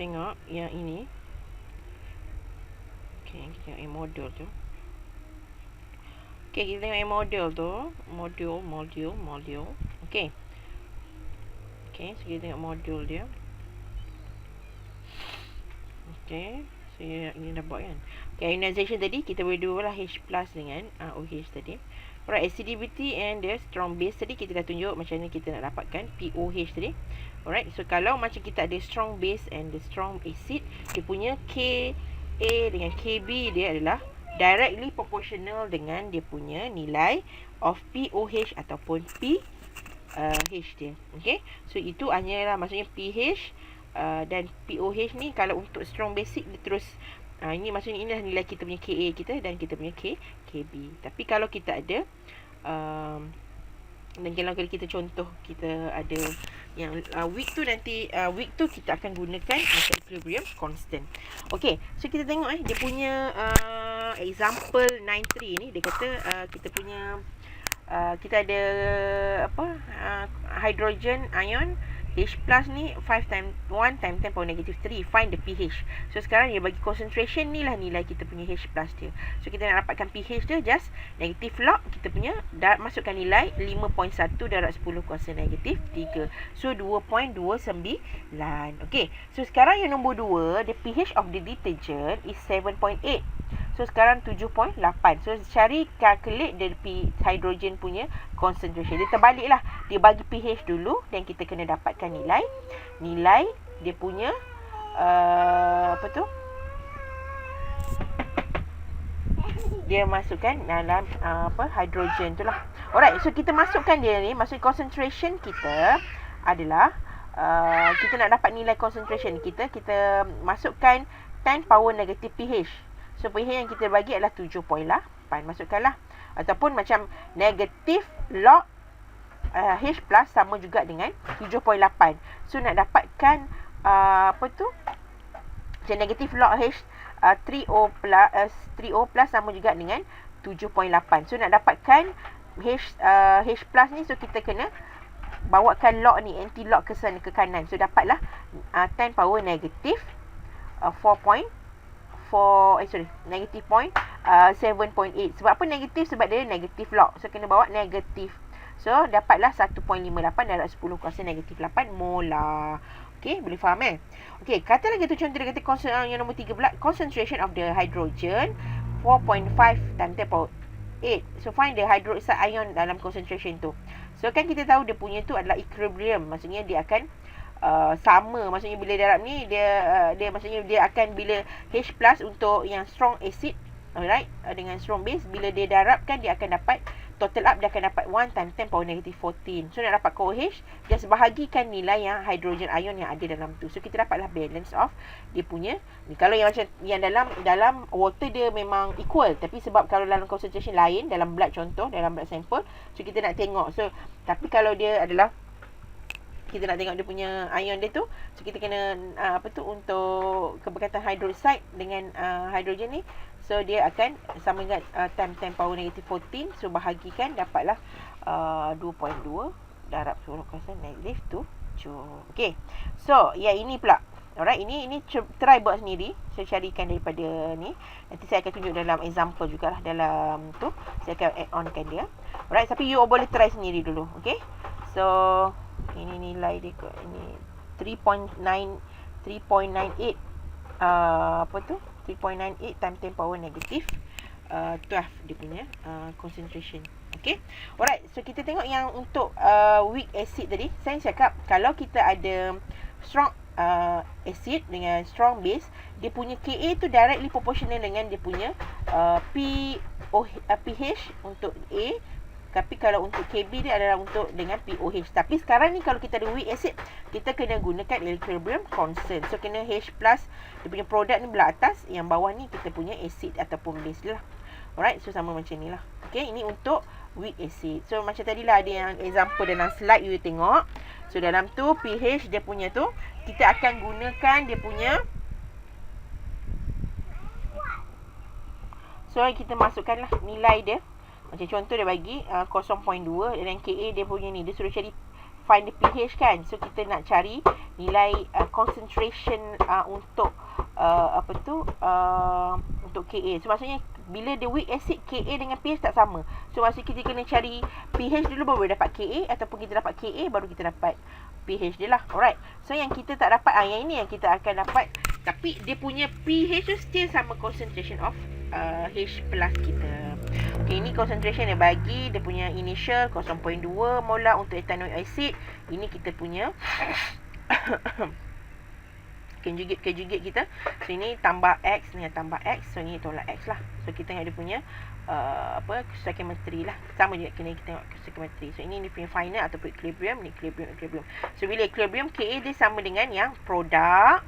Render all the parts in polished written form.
tengok yang ini. Okay, kita tengok yang model tu. Okay, kita tengok yang model tu. Module. Okay. Okay, so kita tengok modul dia. Okay, so ini dah buat kan. Okay, ionization tadi kita boleh dua lah, H plus dengan OH tadi. Alright, acidity and the strong base tadi kita dah tunjuk macam mana kita nak dapatkan POH tadi. Alright, so kalau macam kita ada strong base and the strong acid, dia punya Ka dengan Kb dia adalah directly proportional dengan dia punya nilai of POH ataupun H dia. Okay, so itu hanyalah maksudnya pH dan POH ni kalau untuk strong basic dia terus ini maksudnya inilah nilai kita punya Ka kita dan kita punya Kb. Tapi kalau kita ada dan kalau kita contoh kita ada yang weak tu, nanti weak tu kita akan gunakan equilibrium constant. Okay, so kita tengok dia punya example 93 ni. Dia kata kita punya kita ada hydrogen ion H plus ni 1 times 10 power negative 3. Find the pH. So sekarang dia bagi concentration ni lah nilai kita punya H plus dia. So kita nak dapatkan pH dia, just negative log kita punya masukkan nilai 5.1 darab 10 kuasa negatif 3. So 2.29. Okay, so sekarang yang nombor 2, the pH of the detergent is 7.8. So sekarang 7.8. So cari calculate the hydrogen punya concentration. Dia terbalik lah. Dia bagi pH dulu dan kita kena dapatkan nilai dia punya dia masukkan dalam hydrogen tu lah. Alright, so kita masukkan dia ni, maksud concentration kita adalah kita nak dapat nilai concentration kita masukkan 10 power negative pH. So pH yang kita bagi adalah 7.8. Masukkanlah. Ataupun macam negatif log H plus sama juga dengan 7.8. So nak dapatkan macam negatif log H 3O plus sama juga dengan 7.8. So nak dapatkan H plus ni, so kita kena bawakan log ni, anti log ke kanan. So dapatlah 10 power negatif negatif 7.8. Sebab apa negatif? Sebab dia negatif log. So kena bawa negatif. So dapatlah 1.58 darab 10 kuasa negatif 8 molar. Okay, boleh faham Okay, kata lagi tu contoh dia kata yang nombor 3 pula, concentration of the hydrogen 4.5 times 10 power 8. So find the hydroxide ion dalam concentration tu. So kan kita tahu dia punya tu adalah equilibrium. Maksudnya dia akan sama, maksudnya bila darab ni dia maksudnya dia akan bila H plus untuk yang strong acid, alright, dengan strong base, bila dia darabkan dia akan dapat total up, dia akan dapat 1 times 10 power negative 14. So nak dapat KOH, just bahagikan nilai yang hydrogen ion yang ada dalam tu. So kita dapatlah balance of dia punya ni. Kalau yang macam yang dalam water dia memang equal, tapi sebab kalau dalam concentration lain, dalam blood contoh, dalam blood sample, so kita nak tengok. So tapi kalau dia adalah kita nak tengok dia punya ion dia tu, so kita kena untuk keberkatan hydroxide dengan hydrogen ni, so dia akan sama dengan 10 power negative 14. So bahagikan dapatlah 2.2 darab 10 kuasa negatif 7. Okay, so yang ini pula, alright, ini try buat sendiri. Saya carikan daripada ni, nanti saya akan tunjuk dalam example jugalah dalam tu, saya akan add on kan dia. Alright, tapi you boleh try sendiri dulu. Okay, so ini nilai dia kot, ini 3.98 3.98 times 10 power negatif 12 dia punya concentration. Okay, alright, so kita tengok yang untuk weak acid tadi. Saya cakap kalau kita ada strong acid dengan strong base, dia punya Ka tu directly proportional dengan dia punya pH untuk A. Tapi kalau untuk Kb dia adalah untuk dengan POH. Tapi sekarang ni kalau kita ada weak acid, kita kena gunakan equilibrium constant. So kena H plus, dia punya produk ni belah atas, yang bawah ni kita punya acid ataupun base lah. Alright, so sama macam ni lah. Okay, ini untuk weak acid. So macam tadi lah ada yang example dalam slide you tengok. So dalam tu pH dia punya tu, kita akan gunakan dia punya, so kita masukkanlah nilai dia. Macam contoh dia bagi 0.2 dan Ka dia punya ni, dia suruh cari find the pH kan. So kita nak cari nilai concentration untuk untuk Ka. So maksudnya bila the weak acid, Ka dengan pH tak sama. So maksudnya kita kena cari pH dulu baru dapat Ka, ataupun kita dapat Ka baru kita dapat pH dia lah. Alright. So yang kita tak dapat, yang ini yang kita akan dapat. Tapi dia punya pH tu still sama concentration of H plus kita. Okay, ini concentration dia bagi. Dia punya initial 0.2 molar untuk ethanoic acid. Ini kita punya conjugate kita. So ini tambah X, ni tambah X. So ini tolak X lah. So kita tengok dia punya stoichiometry lah. Sama juga kena kita tengok stoichiometry. So ini dia punya final ataupun equilibrium. Ni equilibrium. So bila equilibrium, Ka dia sama dengan yang produk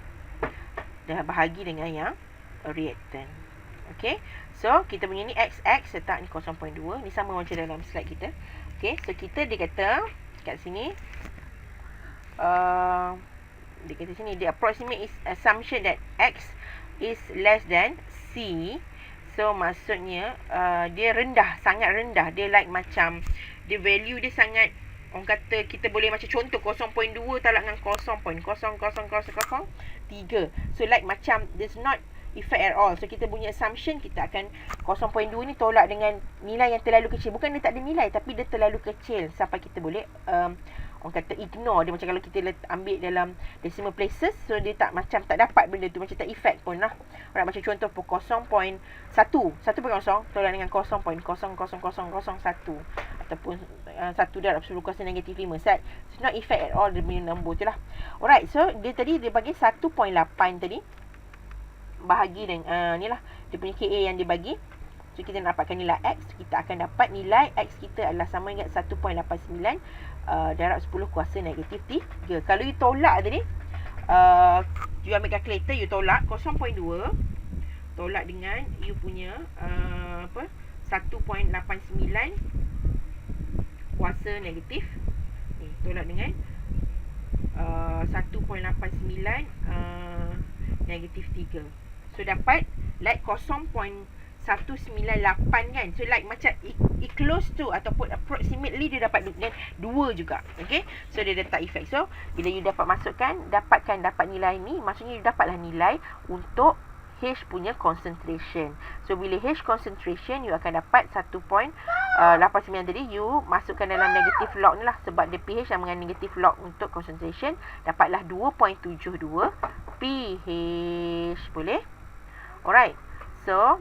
dah bahagi dengan yang reactant. Okay. So kita punya ni XX letak ni 0.2. Ni sama macam dalam slide kita. Okay. So kita dia kata kat sini dia kata sini the approximate assumption that X is less than C. So maksudnya dia rendah, sangat rendah. Dia like macam the value dia sangat, orang kata kita boleh macam contoh 0.2 talak dengan 0.00003. So like macam there's not effect at all. So kita punya assumption kita akan 0.2 ni tolak dengan nilai yang terlalu kecil. Bukan dia tak ada nilai, tapi dia terlalu kecil sampai kita boleh orang kata ignore dia. Macam kalau kita ambil dalam decimal places, so dia tak macam tak dapat benda tu, macam tak effect pun lah. Orang macam contoh 0.1 tolak dengan 0.00001 ataupun 1 darab 10 kuasa negatif 5. It's not effect at all dia punya nombor tu lah. Alright, so dia tadi dia bagi 1.8 tadi bahagi dengan ni lah dia punya Ka yang dia bagi. So kita nak dapatkan nilai X, kita akan dapat nilai X kita adalah sama dengan 1.89 darab 10 kuasa negatif 3. Kalau you tolak tadi, you ambil calculator, you tolak 0.2 tolak dengan you punya 1.89 kuasa negatif ni, tolak dengan 1.89 negatif 3. So dapat like 0.198 kan. So like macam close to ataupun approximately dia dapat dengan 2 juga. Okay. So dia tak effect. So bila you dapat masukkan, dapat nilai ni, maksudnya you dapatlah nilai untuk H punya concentration. So bila H concentration, you akan dapat 1.89 tadi, you masukkan dalam negative log ni lah. Sebab dia pH sama dengan negative log untuk concentration, dapatlah 2.72 pH. Boleh? Alright. So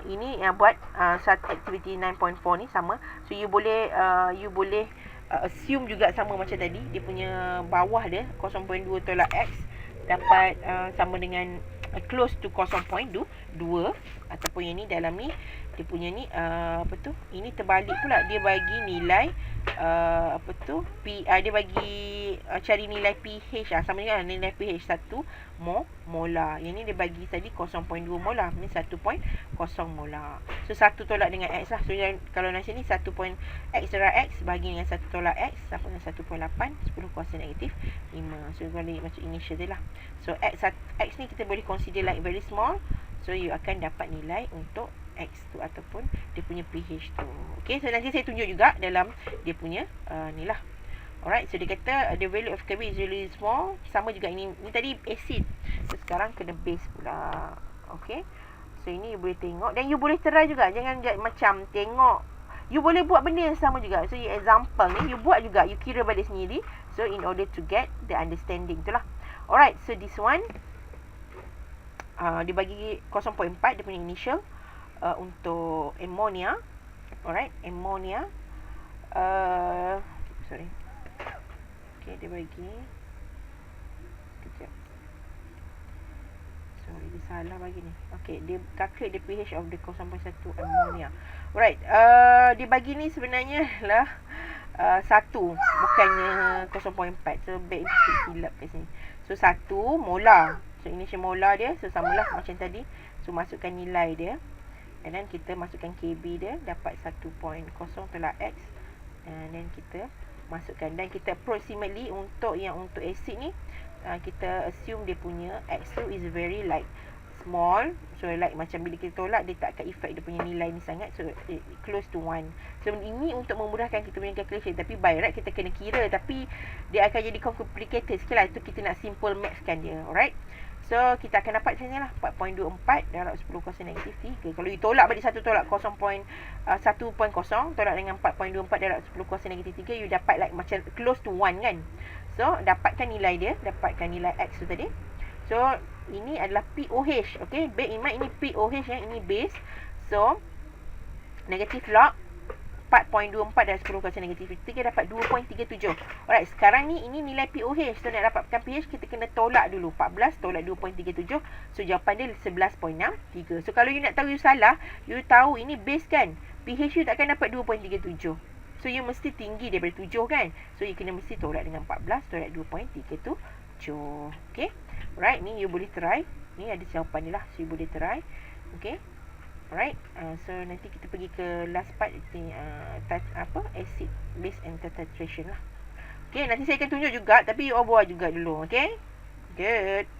ini yang buat activity 9.4 ni sama. So you boleh assume juga sama macam tadi. Dia punya bawah dia 0.2 tolak X dapat sama dengan close to 0.2 ataupun yang ni dalam ni dia punya ni ini terbalik pula. Dia bagi nilai dia bagi cari nilai pH sama dengan nilai pH 1 molar. Yang ni dia bagi tadi 0.2 molar, ni 1.0 molar. So 1 tolak dengan X lah. So kalau nak sini 1. X darab X bagi dengan 1 tolak X sama dengan 1.8 10 kuasa negatif 5. So balik macam initial dia lah. So X ni kita boleh consider like very small. So you akan dapat nilai untuk X tu ataupun dia punya pH tu. Okay, so nanti saya tunjuk juga dalam dia punya ni lah. Alright, so dia kata the value of Kb is really small. Sama juga ini tadi acid. So sekarang kena base pula. Okay, so ini you boleh tengok dan you boleh try juga. Jangan macam tengok, you boleh buat benda yang sama juga. So you example ni you buat juga, you kira balik sendiri. So in order to get the understanding tu lah. Alright, so this one dia bagi 0.4 dia punya initial untuk ammonia. Alright, ammonia sorry. Okay, dia bagi sekejap. Sorry, dia salah bagi ni. Okay, dia calculate the pH of the 0.1 ammonia. Alright, dia bagi ni sebenarnya lah 1 bukannya 0.4. So baik silap kat sini. So 1 molar. So initial molar dia, so samalah macam tadi. So masukkan nilai dia, and then kita masukkan Kb dia, dapat 1.0 tolak X, and then kita masukkan, dan kita approximately untuk acid ni, kita assume dia punya X tu is very like small. So like macam bila kita tolak, dia tak akan effect dia punya nilai ni sangat. So it close to 1. So ini untuk memudahkan kita punya calculation. Tapi by right kita kena kira, tapi dia akan jadi complicated sikit lah. Itu kita nak simple mathskan dia. Alright. So kita akan dapat macam ni lah, 4.24 darab 10 kuasa negatif 3. Kalau you tolak balik satu, tolak 1.0, tolak dengan 4.24 darab 10 kuasa negatif 3, you dapat like macam close to 1 kan. So dapatkan nilai dia, dapatkan nilai X tu tadi. So ini adalah POH. Okay, bear in mind ini POH yang ini base. So negatif log 4.24 dan 10 kuasa negatif 3 dapat 2.37. Alright, sekarang ni ini nilai POH. So nak dapatkan PH, kita kena tolak dulu. 14 tolak 2.37. So jawapan dia 11.63. So kalau you nak tahu you salah, you tahu ini base kan, PH you takkan dapat 2.37. So you mesti tinggi daripada 7 kan. So you kena mesti tolak dengan 14 tolak 2.37. Okay, alright, ni you boleh try. Ni ada jawapan dia lah. So you boleh try. Okay. Alright, so nanti kita pergi ke last part, acid base and titration lah. Okay, nanti saya akan tunjuk juga, tapi you all buat juga dulu. Okay, good.